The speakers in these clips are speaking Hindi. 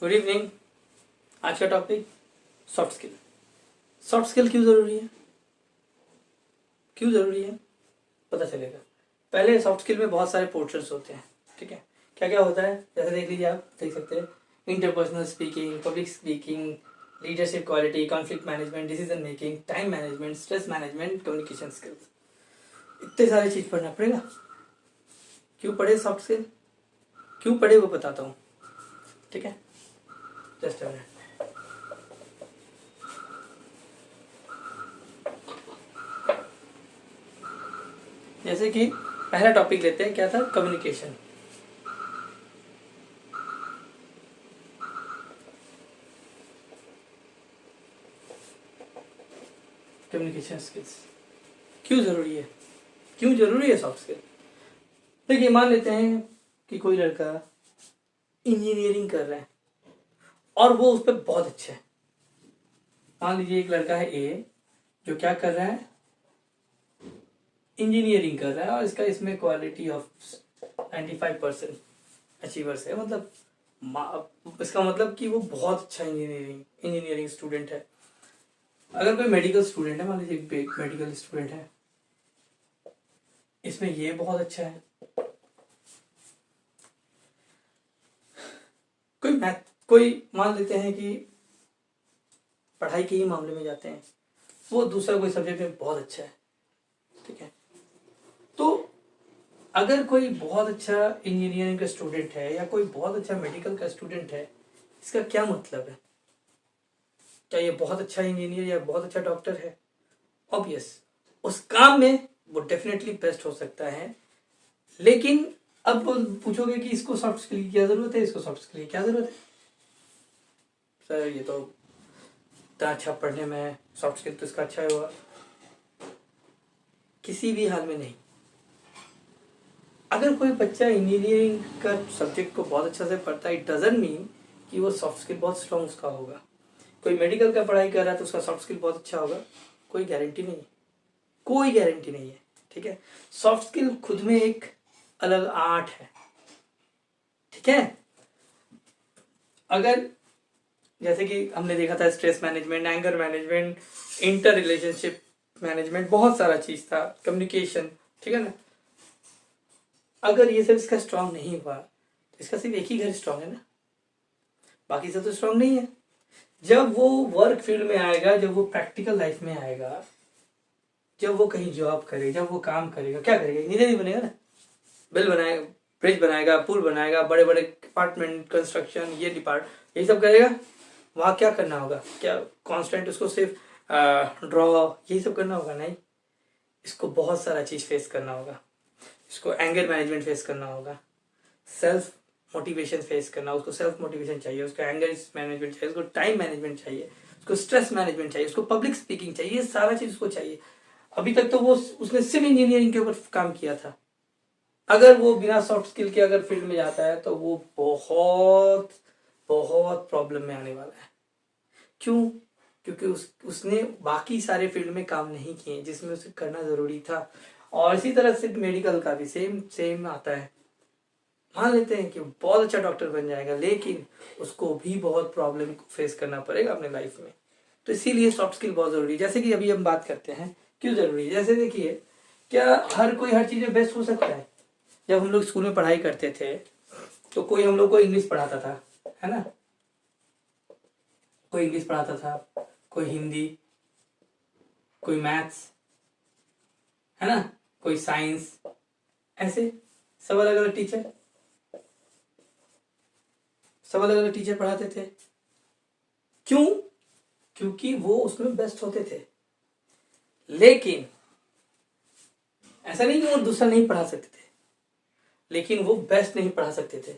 Good evening. आज का topic soft skill. Soft skill क्यों ज़रूरी है, पता चलेगा। पहले सॉफ्ट स्किल में बहुत सारे पोर्शंस होते हैं, ठीक है। क्या क्या होता है, जैसे देख लीजिए, आप देख सकते हैं interpersonal speaking, public speaking, leadership quality, conflict management, decision making, time management, stress management, communication skills. इतने सारे चीज़ पढ़ना पड़ेगा। क्यों पढ़े सॉफ्ट स्किल, क्यों पढ़े वो बताता हूँ, ठीक है। Just a minute. जैसे कि पहला टॉपिक लेते हैं, क्या था, कम्युनिकेशन। कम्युनिकेशन स्किल्स क्यों ज़रूरी है, सॉफ्ट स्किल। देखिए, मान लेते हैं कि कोई लड़का इंजीनियरिंग कर रहा है और वो उस पर बहुत अच्छा है। मान लीजिए एक लड़का है ए, जो क्या कर रहा है, इंजीनियरिंग कर रहा है, और इसमें क्वालिटी ऑफ 95% अचीवर्स है। मतलब इसका मतलब कि वो बहुत अच्छा इंजीनियरिंग स्टूडेंट है। अगर कोई मेडिकल स्टूडेंट है, मान लीजिए एक मेडिकल स्टूडेंट है, इसमें ये बहुत अच्छा है। कोई मान लेते हैं कि पढ़ाई के ही मामले में जाते हैं, वो दूसरा कोई सब्जेक्ट में बहुत अच्छा है, ठीक है। तो अगर कोई बहुत अच्छा इंजीनियरिंग का स्टूडेंट है या कोई बहुत अच्छा मेडिकल का स्टूडेंट है, इसका क्या मतलब है? क्या ये बहुत अच्छा इंजीनियर या बहुत अच्छा डॉक्टर है? ऑब्वियस, उस काम में वो डेफिनेटली बेस्ट हो सकता है। लेकिन अब पूछोगे कि इसको सॉफ्ट स्किल की क्या जरूरत है, इसको सॉफ्ट स्किल की क्या जरूरत है? सर ये तो इतना अच्छा पढ़ने में, सॉफ्ट स्किल तो इसका अच्छा होगा। किसी भी हाल में नहीं। अगर कोई बच्चा इंजीनियरिंग का सब्जेक्ट को बहुत अच्छा से पढ़ता है, इट डजंट मीन कि वो सॉफ्ट स्किल बहुत स्ट्रांग उसका होगा। कोई मेडिकल का पढ़ाई कर रहा है तो उसका सॉफ्ट स्किल बहुत अच्छा होगा, कोई गारंटी नहीं, है, ठीक है। सॉफ्ट स्किल खुद में एक अलग आर्ट है, ठीक है। अगर जैसे कि हमने देखा था, stress management, anger management, inter relationship management, बहुत सारा चीज था, कम्युनिकेशन, ठीक है ना। अगर ये सब इसका स्ट्रांग नहीं हुआ तो इसका सिर्फ एक ही घर स्ट्रांग है ना, बाकी सब तो स्ट्रांग नहीं है। जब वो वर्क फील्ड में आएगा, जब वो प्रैक्टिकल लाइफ में आएगा, जब वो कहीं जॉब करे, जब वो काम करेगा, क्या करेगा? इंजीनियर ही बनेगा ना। बिल बनाएगा, ब्रिज बनाएगा, पुल बनाएगा, बड़े बड़े अपार्टमेंट कंस्ट्रक्शन, ये यही सब करेगा। वहाँ क्या करना होगा? क्या कांस्टेंट उसको सिर्फ ड्रॉ यही सब करना होगा? नहीं, इसको बहुत सारा चीज़ फेस करना होगा। इसको एंगर मैनेजमेंट फेस करना होगा, सेल्फ मोटिवेशन फेस करना, उसको सेल्फ मोटिवेशन चाहिए, उसको एंगर मैनेजमेंट चाहिए, उसको टाइम मैनेजमेंट चाहिए, उसको स्ट्रेस मैनेजमेंट चाहिए, उसको पब्लिक स्पीकिंग चाहिए, ये सारा चीज़ उसको चाहिए। अभी तक तो वो उसने सिर्फ इंजीनियरिंग के ऊपर काम किया था। अगर वो बिना सॉफ्ट स्किल के अगर फील्ड में जाता है तो वो बहुत बहुत प्रॉब्लम में आने वाला है। क्यों? क्योंकि उसने बाकी सारे फील्ड में काम नहीं किए जिसमें उसे करना जरूरी था। और इसी तरह से मेडिकल का भी सेम आता है। मान लेते हैं कि बहुत अच्छा डॉक्टर बन जाएगा, लेकिन उसको भी बहुत प्रॉब्लम फेस करना पड़ेगा अपने लाइफ में। तो इसीलिए सॉफ्ट स्किल बहुत जरूरी है। जैसे कि अभी हम बात करते हैं क्यों जरूरी है। जैसे देखिए, क्या हर कोई हर चीज में बेस्ट हो सकता है? जब हम लोग स्कूल में पढ़ाई करते थे तो कोई हम लोग को इंग्लिश पढ़ाता था, है ना, कोई इंग्लिश पढ़ाता था, कोई हिंदी, कोई मैथ्स, है ना, कोई साइंस, ऐसे सब अलग अलग टीचर पढ़ाते थे। क्यों? क्योंकि वो उसमें बेस्ट होते थे। लेकिन ऐसा नहीं कि वो दूसरा नहीं पढ़ा सकते थे, लेकिन वो बेस्ट नहीं पढ़ा सकते थे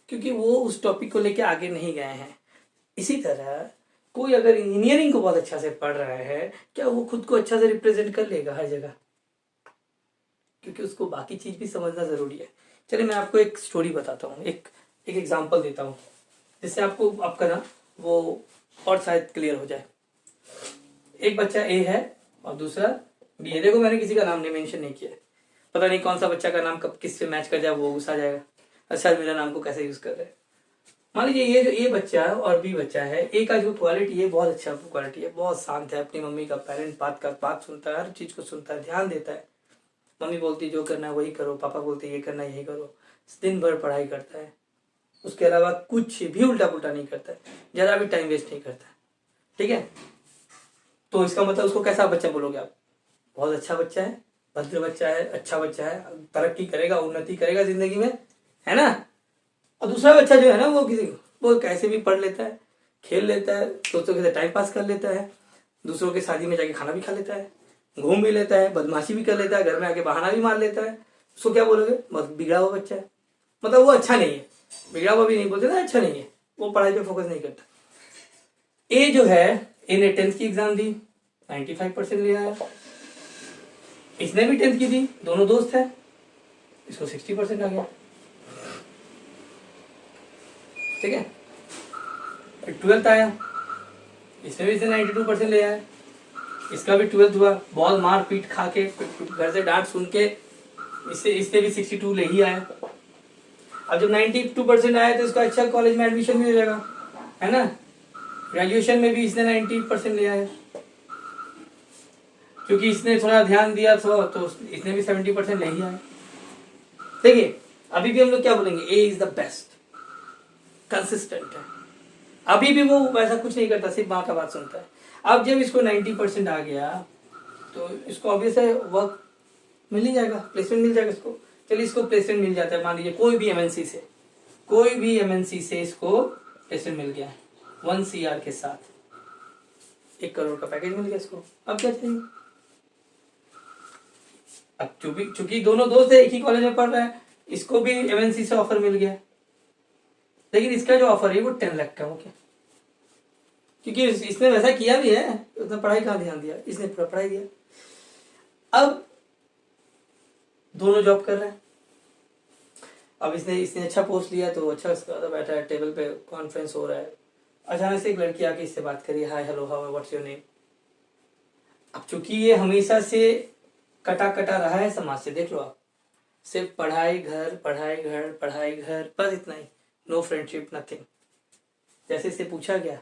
क्योंकि वो उस टॉपिक को लेके आगे नहीं गए हैं। इसी तरह कोई अगर इंजीनियरिंग को बहुत अच्छा से पढ़ रहा है, क्या वो खुद को अच्छा से रिप्रेजेंट कर लेगा हर जगह? क्योंकि उसको बाकी चीज भी समझना जरूरी है। चलिए मैं आपको एक स्टोरी बताता हूँ, एक एग्जाम्पल देता हूँ, जिससे आपको आपका ना वो और शायद क्लियर हो जाए। एक बच्चा ए है और दूसरा बी है। देखो, मैंने किसी का नाम नहीं मेंशन नहीं किया है, पता नहीं कौन सा बच्चा का नाम कब किस से मैच कर जाए, वो गुस्सा जाएगा, अच्छा मेरा नाम को कैसे यूज कर रहे हैं। मान लीजिए ये जो ए बच्चा है और बी बच्चा है, ए का जो क्वालिटी है बहुत अच्छा क्वालिटी है, बहुत शांत है, अपनी मम्मी का पेरेंट बात सुनता है, हर चीज को सुनता है, ध्यान देता है। मम्मी बोलती जो करना है वही करो, पापा बोलते ये करना है यही करो, दिन भर पढ़ाई करता है, उसके अलावा कुछ भी उल्टा पुल्टा नहीं करता है, जरा भी टाइम वेस्ट नहीं करता है, ठीक है। तो इसका मतलब उसको कैसा बच्चा बोलोगे आप? बहुत अच्छा बच्चा है, भद्र बच्चा है, अच्छा बच्चा है, तरक्की करेगा, उन्नति करेगा जिंदगी में, है ना। और दूसरा बच्चा जो है ना वो कैसे भी पढ़ लेता है, खेल लेता है, दोस्तों के साथ टाइम पास कर लेता है, दूसरों के शादी में जाके खाना भी खा लेता है, घूम भी लेता है, बदमाशी भी कर लेता है, घर में आके बहाना भी मार लेता है। उसको क्या बोलोगे? बस बिगड़ा हुआ बच्चा है, मतलब वो अच्छा नहीं है, बिगड़ा हुआ भी नहीं बोलते ना, अच्छा नहीं है, वो पढ़ाई पे फोकस नहीं करता। ए जो है, ए ने 10th की एग्जाम दी, 95% ले आया, इसने भी 10th की दी, दोनों दोस्त है, इसको 60% आ गया, ठीक है। 12th आया, इसमें भी इसने 92% ले आया, इसका भी 12th हुआ, बहुत मार पीट खा के, घर से डांट सुन के इससे भी 62 ले ही आया। अब जब 92% आया तो इसको अच्छा कॉलेज में एडमिशन भी हो जाएगा, है ना। ग्रेजुएशन में भी इसने 90% ले आया, क्योंकि इसने थोड़ा ध्यान दिया तो इसने भी 70% ले ही आया। देखिए अभी भी हम लोग क्या बोलेंगे, ए इज द बेस्ट, कंसिस्टेंट है, अभी भी वो वैसा कुछ नहीं करता, सिर्फ माँ का बात सुनता है। अब जब इसको 90% आ गया तो इसको ऑब्वियस है वर्क मिल ही जाएगा, प्लेसमेंट मिल जाएगा इसको। चलिए इसको प्लेसमेंट मिल जाता है, मान लीजिए कोई भी एमएनसी से इसको प्लेसमेंट मिल गया 1 CR के साथ, 1 करोड़ का पैकेज मिल गया इसको। अब क्या चाहिए? अब चूंकि दोनों दोस्त है, एक ही कॉलेज में पढ़ रहे हैं, इसको भी एमएनसी से ऑफर मिल गया, लेकिन इसका जो ऑफर है वो 10 लाख का हो गया, क्योंकि इसने वैसा किया भी है, उसने पढ़ाई कहाँ ध्यान दिया, इसने पूरा पढ़ाई दिया। अब दोनों जॉब कर रहे हैं, अब इसने अच्छा पोस्ट लिया तो अच्छा बैठा है, टेबल पे कॉन्फ्रेंस हो रहा है, अचानक से एक लड़की आके इससे बात करी, hi hello how what's your name. अब चूंकि ये हमेशा से कटा रहा है समाज से, देख लो आप, सिर्फ पढ़ाई घर पढ़ाई घर पढ़ाई घर, बस इतना ही, नो फ्रेंडशिप नथिंग। जैसे इससे पूछा गया,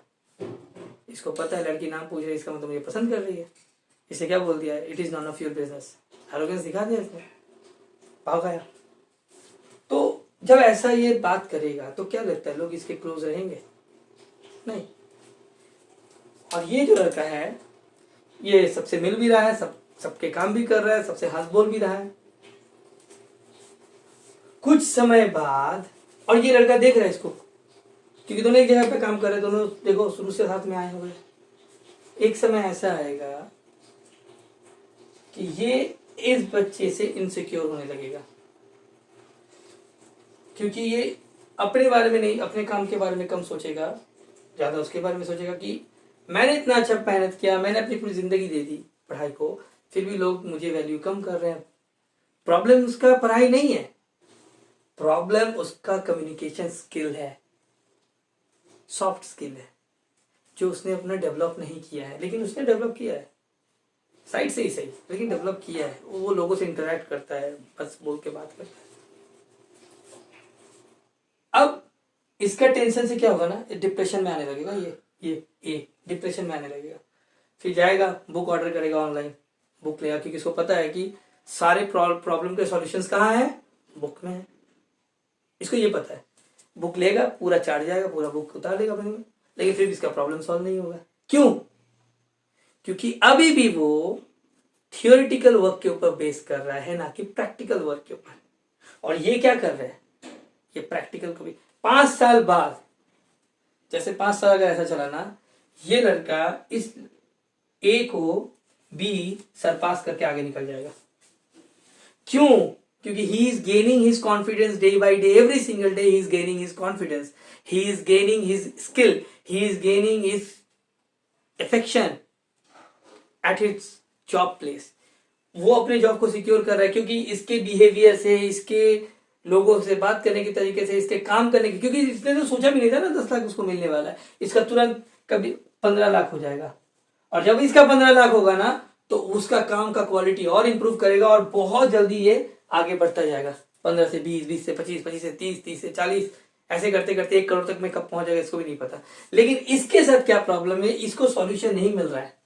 इसको पता है लड़की नाम पूछ रही है, इसका मतलब मुझे पसंद कर रही है, इसे क्या बोल दिया, it is none of your business, arrogance दिखा दिया इसने, भाग गया। तो जब ऐसा ये बात करेगा तो क्या लगता है लोग इसके क्लोज रहेंगे? नहीं। और ये जो लड़का है ये सबसे मिल भी रहा है, सबके काम भी कर रहा है, सबसे हंस बोल भी रहा है। कुछ समय बाद, और ये लड़का देख रहा है इसको, क्योंकि दोनों एक जगह पे काम कर रहे हैं, दोनों देखो शुरू से साथ में आए हुए। एक समय ऐसा आएगा कि ये इस बच्चे से इनसिक्योर होने लगेगा, क्योंकि ये अपने बारे में नहीं, अपने काम के बारे में कम सोचेगा, ज्यादा उसके बारे में सोचेगा कि मैंने इतना अच्छा मेहनत किया, मैंने अपनी पूरी जिंदगी दे दी पढ़ाई को, फिर भी लोग मुझे वैल्यू कम कर रहे हैं। प्रॉब्लम उसका पढ़ाई नहीं है, प्रॉब्लम उसका कम्युनिकेशन स्किल है, सॉफ्ट स्किल है, जो उसने अपना डेवलप नहीं किया है, लेकिन उसने डेवलप किया है, साइड से ही सही, लेकिन डेवलप किया है। वो लोगों से इंटरेक्ट करता है, बस बोल के बात करता है। अब इसका टेंशन से क्या होगा ना, डिप्रेशन में आने लगेगा, ये डिप्रेशन में आने लगेगा, फिर जाएगा बुक ऑर्डर करेगा ऑनलाइन, बुक लेगा, क्योंकि इसको पता है कि सारे प्रॉब्लम के सॉल्यूशंस कहाँ है, बुक में है। इसको ये पता है, बुक लेगा, पूरा चार्ज जाएगा, पूरा बुक उतार लेगा अपने में, लेकिन फिर भी इसका प्रॉब्लम सॉल्व नहीं होगा। क्यों? क्योंकि अभी भी वो थियोरिटिकल वर्क के ऊपर बेस कर रहा है, ना कि प्रैक्टिकल वर्क के ऊपर। और ये क्या कर रहे हैं, ये प्रैक्टिकल को भी 5 साल बाद, जैसे 5 साल का ऐसा चला ना, ये लड़का इस ए को बी सरपास करके आगे निकल जाएगा। क्यों? क्योंकि he is gaining his confidence day by day, every single day he is gaining his confidence, he is gaining his skill, he is gaining his affection at his job place। वो अपने जॉब को सिक्योर कर रहा है, क्योंकि इसके बिहेवियर से, इसके लोगों से बात करने के तरीके से, इसके काम करने के, क्योंकि इसने तो सोचा भी नहीं था ना 10 लाख उसको मिलने वाला है, इसका तुरंत कभी 15 लाख हो जाएगा, और जब इसका 15 लाख होगा ना तो उसका काम का क्वालिटी और इंप्रूव करेगा, और बहुत जल्दी ये आगे बढ़ता जाएगा, 15 से 20, 20 से 25, 25 से 30, 30 से 40, ऐसे करते करते 1 करोड़ तक में कब पहुंच जाएगा इसको भी नहीं पता। लेकिन इसके साथ क्या प्रॉब्लम है, इसको सॉल्यूशन नहीं मिल रहा है,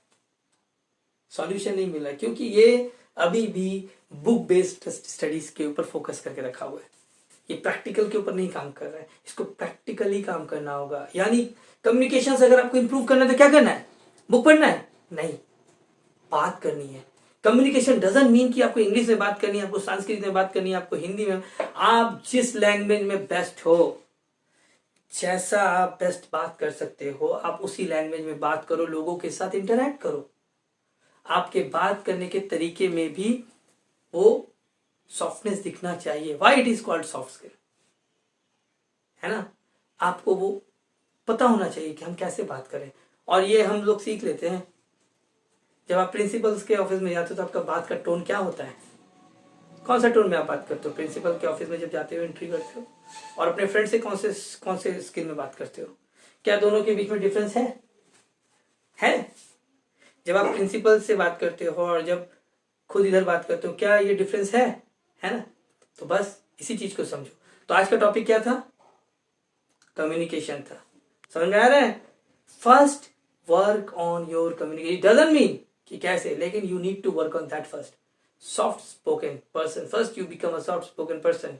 सॉल्यूशन नहीं मिल रहा है क्योंकि ये अभी भी बुक बेस्ड स्टडीज के ऊपर फोकस करके रखा हुआ है, ये प्रैक्टिकल के ऊपर नहीं काम कर रहा है। इसको प्रैक्टिकली काम करना होगा। यानी कम्युनिकेशन अगर आपको इंप्रूव करना है तो क्या करना है, बुक पढ़ना है नहीं, बात करनी है। कम्युनिकेशन डजंट मीन कि आपको इंग्लिश में बात करनी है, आपको संस्कृत में बात करनी है, आपको हिंदी में। आप जिस लैंग्वेज में बेस्ट हो, जैसा आप बेस्ट बात कर सकते हो, आप उसी लैंग्वेज में बात करो, लोगों के साथ इंटरैक्ट करो। आपके बात करने के तरीके में भी वो सॉफ्टनेस दिखना चाहिए। Why it is called soft skill, है ना। आपको वो पता होना चाहिए कि हम कैसे बात करें। और ये हम लोग सीख लेते हैं जब आप प्रिंसिपल्स के ऑफिस में जाते हो तो आपका बात का टोन क्या होता है, कौन सा टोन में आप बात करते हो। प्रिंसिपल के ऑफिस में जब जाते हो, एंट्री करते हो, और अपने फ्रेंड से कौन से स्किल में बात करते हो, क्या दोनों के बीच में डिफरेंस है? जब आप प्रिंसिपल से बात करते हो और जब खुद इधर बात करते हो, क्या ये डिफरेंस है ना। तो बस इसी चीज को समझो। तो आज का टॉपिक क्या था, कम्युनिकेशन था। समझ में आ रहा है। First work on your communication, doesn't mean कि कैसे, लेकिन you need to work on that first. Soft spoken person, first you become a soft spoken person.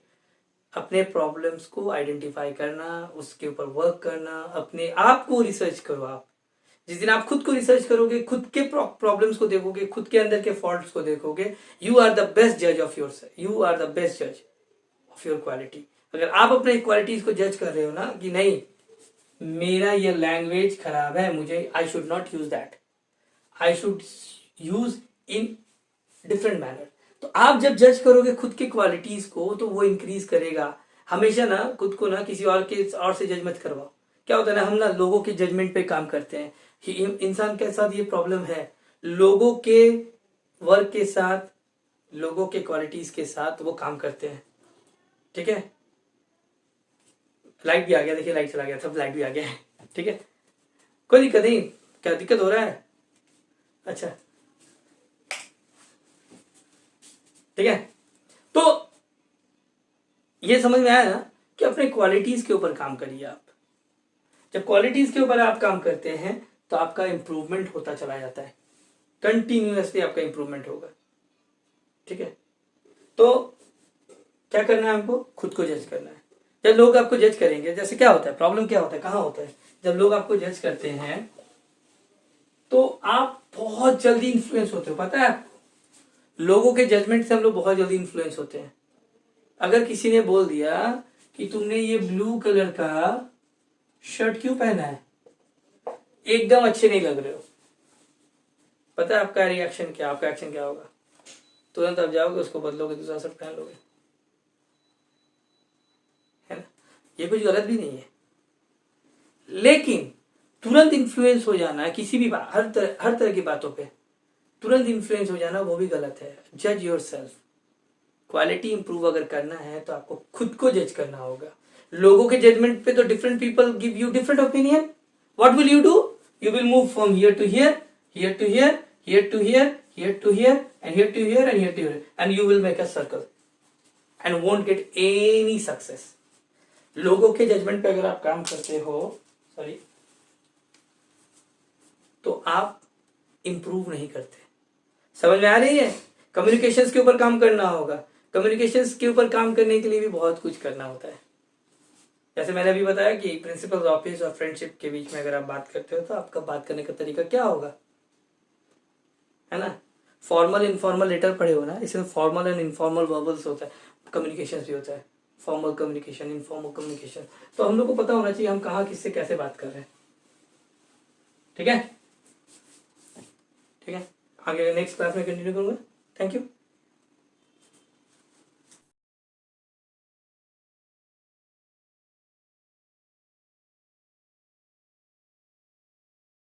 अपने प्रॉब्लम्स को आइडेंटिफाई करना, उसके ऊपर वर्क करना, अपने आप को रिसर्च करो। आप जिस दिन आप खुद को रिसर्च करोगे, खुद के प्रॉब्लम्स को देखोगे, खुद के अंदर के फॉल्ट्स को देखोगे, यू आर द बेस्ट जज of your self, you are the best जज ऑफ योर क्वालिटी। अगर आप अपने क्वालिटीज को जज कर रहे हो ना कि नहीं मेरा ये लैंग्वेज खराब है, मुझे I should not use that, I should use in different manner, तो आप जब जज करोगे खुद की क्वालिटीज को तो वो इंक्रीज करेगा। हमेशा ना खुद को ना किसी और से जज मत करवाओ। क्या होता है ना, हम ना लोगों के जजमेंट पे काम करते हैं। इंसान के साथ ये प्रॉब्लम है, लोगों के वर्क के साथ, लोगों के क्वालिटीज के साथ वो काम करते हैं। ठीक है, लाइट भी आ गया, देखिए लाइट चला गया, सब लाइट भी आ गया है। ठीक है, कोई दिक्कत नहीं। क्या दिक्कत हो रहा है? अच्छा ठीक है, तो ये समझ में आया ना कि अपने क्वालिटीज के ऊपर काम करिए। आप जब क्वालिटीज के ऊपर आप काम करते हैं तो आपका इंप्रूवमेंट होता चला जाता है, कंटिन्यूअसली आपका इंप्रूवमेंट होगा। ठीक है, तो क्या करना है हमको, खुद को जज करना है। जब लोग आपको जज करेंगे, जैसे क्या होता है, प्रॉब्लम क्या होता है, कहाँ होता है, जब लोग आपको जज करते हैं तो आप बहुत जल्दी इन्फ्लुएंस होते हो। पता है आपको, लोगों के जजमेंट से हम लोग बहुत जल्दी इन्फ्लुएंस होते हैं। अगर किसी ने बोल दिया कि तुमने ये ब्लू कलर का शर्ट क्यों पहना है, एकदम अच्छे नहीं लग रहे हो, पता है आपका रिएक्शन क्या, आपका एक्शन क्या होगा? तुरंत आप जाओगे, उसको बदलोगे, दूसरा शर्ट पहन लोगे, है ना। ये कुछ गलत भी नहीं है, लेकिन तुरंत इन्फ्लुएंस हो जाना किसी भी बात, हर तरह की बातों पे तुरंत इन्फ्लुएंस हो जाना वो भी गलत है। जज योर सेल्फ। क्वालिटी इंप्रूव अगर करना है तो आपको खुद को जज करना होगा। लोगों के जजमेंट पे तो different people give you different opinion, what will you do, you will move from here to here, here to here, here to here, here to here, and here to here, and here to here, and you will make a circle and won't get any success. लोगों के जजमेंट पे अगर आप काम करते हो, सॉरी, तो आप इंप्रूव नहीं करते। समझ में आ रही है। कम्युनिकेशंस के ऊपर काम करना होगा। कम्युनिकेशंस के ऊपर काम करने के लिए भी बहुत कुछ करना होता है। जैसे मैंने अभी बताया कि प्रिंसिपल ऑफिस और फ्रेंडशिप के बीच में अगर आप बात करते हो तो आपका बात करने का तरीका क्या होगा, है ना। फॉर्मल इनफॉर्मल लेटर पढ़े हो ना, इसमें फॉर्मल एंड इनफॉर्मल वर्बल्स होता है, कम्युनिकेशन भी होता है, फॉर्मल कम्युनिकेशन, इनफॉर्मल कम्युनिकेशन। तो हम लोग को पता होना चाहिए हम कहाँ किससे कैसे बात कर रहे हैं। ठीक है, ठीक है, आगे नेक्स्ट क्लास में कंटिन्यू करूंगा। Thank you.